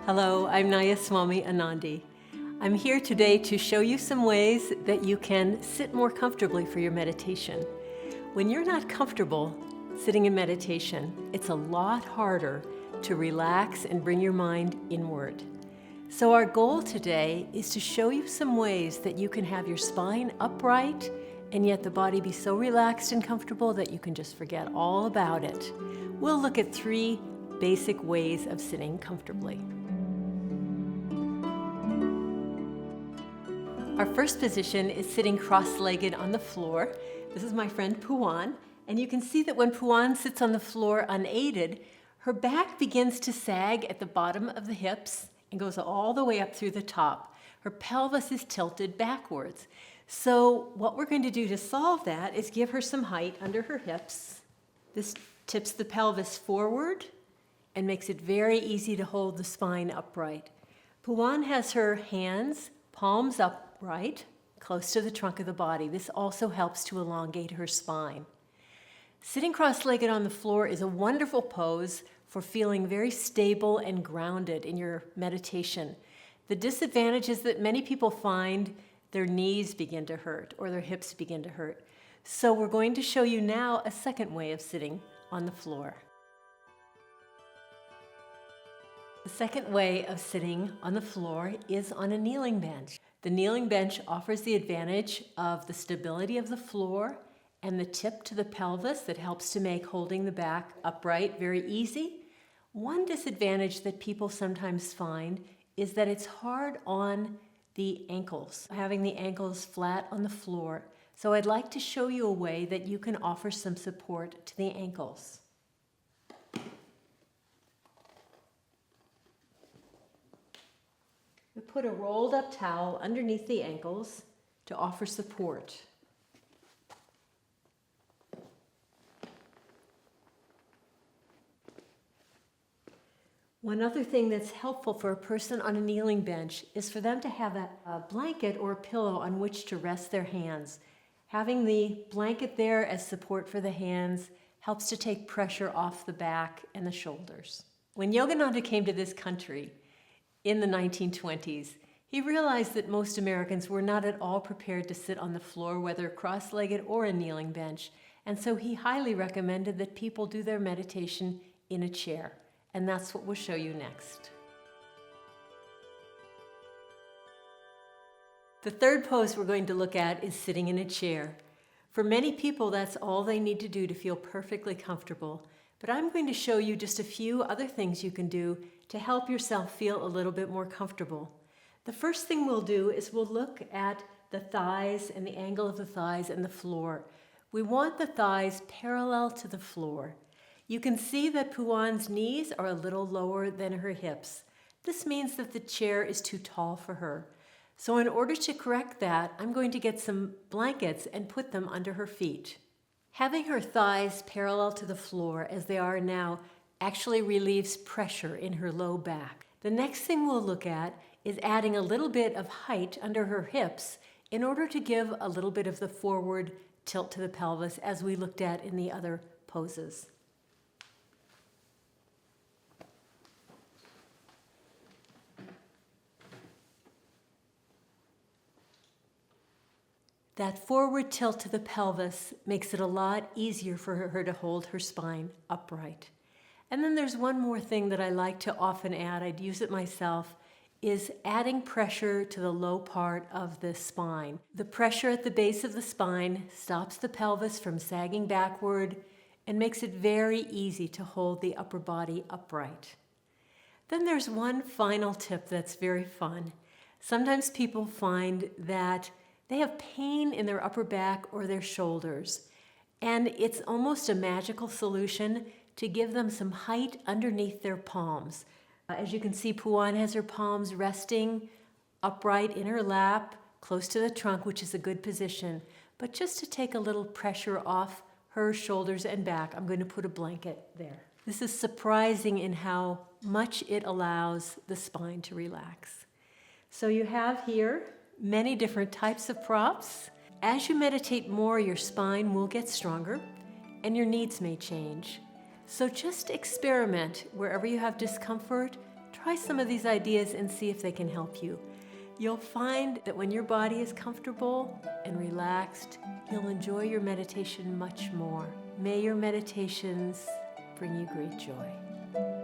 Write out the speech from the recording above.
Hello, I'm Swami Anandi. I'm here today to show you some ways that you can sit more comfortably for your meditation. When you're not comfortable sitting in meditation, it's a lot harder to relax and bring your mind inward. So our goal today is to show you some ways that you can have your spine upright and yet the body be so relaxed and comfortable that you can just forget all about it. We'll look at 3 basic ways of sitting comfortably. Our first position is sitting cross-legged on the floor. This is my friend Puan, and you can see that when Puan sits on the floor unaided, her back begins to sag at the bottom of the hips and goes all the way up through the top. Her pelvis is tilted backwards. So what we're going to do to solve that is give her some height under her hips. This tips the pelvis forward and makes it very easy to hold the spine upright. Puan has her hands, palms upright, close to the trunk of the body. This also helps to elongate her spine. Sitting cross-legged on the floor is a wonderful pose for feeling very stable and grounded in your meditation. The disadvantage is that many people find their knees begin to hurt or their hips begin to hurt. So we're going to show you now a second way of sitting on the floor. The second way of sitting on the floor is on a kneeling bench. The kneeling bench offers the advantage of the stability of the floor and the tip to the pelvis that helps to make holding the back upright very easy. One disadvantage that people sometimes find is that it's hard on the ankles, having the ankles flat on the floor. So I'd like to show you a way that you can offer some support to the ankles. We put a rolled up towel underneath the ankles to offer support. One other thing that's helpful for a person on a kneeling bench is for them to have a blanket or a pillow on which to rest their hands. Having the blanket there as support for the hands helps to take pressure off the back and the shoulders. When Yogananda came to this country in the 1920s, he realized that most Americans were not at all prepared to sit on the floor, whether cross-legged or a kneeling bench, and so he highly recommended that people do their meditation in a chair. And that's what we'll show you next. The third pose we're going to look at is sitting in a chair. For many people, that's all they need to do to feel perfectly comfortable. But I'm going to show you just a few other things you can do to help yourself feel a little bit more comfortable. The first thing we'll do is we'll look at the thighs and the angle of the thighs and the floor. We want the thighs parallel to the floor. You can see that Puan's knees are a little lower than her hips. This means that the chair is too tall for her. So in order to correct that, I'm going to get some blankets and put them under her feet. Having her thighs parallel to the floor as they are now actually relieves pressure in her low back. The next thing we'll look at is adding a little bit of height under her hips in order to give a little bit of the forward tilt to the pelvis as we looked at in the other poses. That forward tilt to the pelvis makes it a lot easier for her to hold her spine upright. And then there's one more thing that I like to often add, I'd use it myself, is adding pressure to the low part of the spine. The pressure at the base of the spine stops the pelvis from sagging backward and makes it very easy to hold the upper body upright. Then there's one final tip that's very fun. Sometimes people find that they have pain in their upper back or their shoulders, and it's almost a magical solution to give them some height underneath their palms. As you can see, Puan has her palms resting upright in her lap, close to the trunk, which is a good position. But just to take a little pressure off her shoulders and back, I'm going to put a blanket there. This is surprising in how much it allows the spine to relax. So you have here many different types of props. As you meditate more, your spine will get stronger and your needs may change. So just experiment wherever you have discomfort. try some of these ideas and see if they can help you. You'll find that when your body is comfortable and relaxed, you'll enjoy your meditation much more. May your meditations bring you great joy.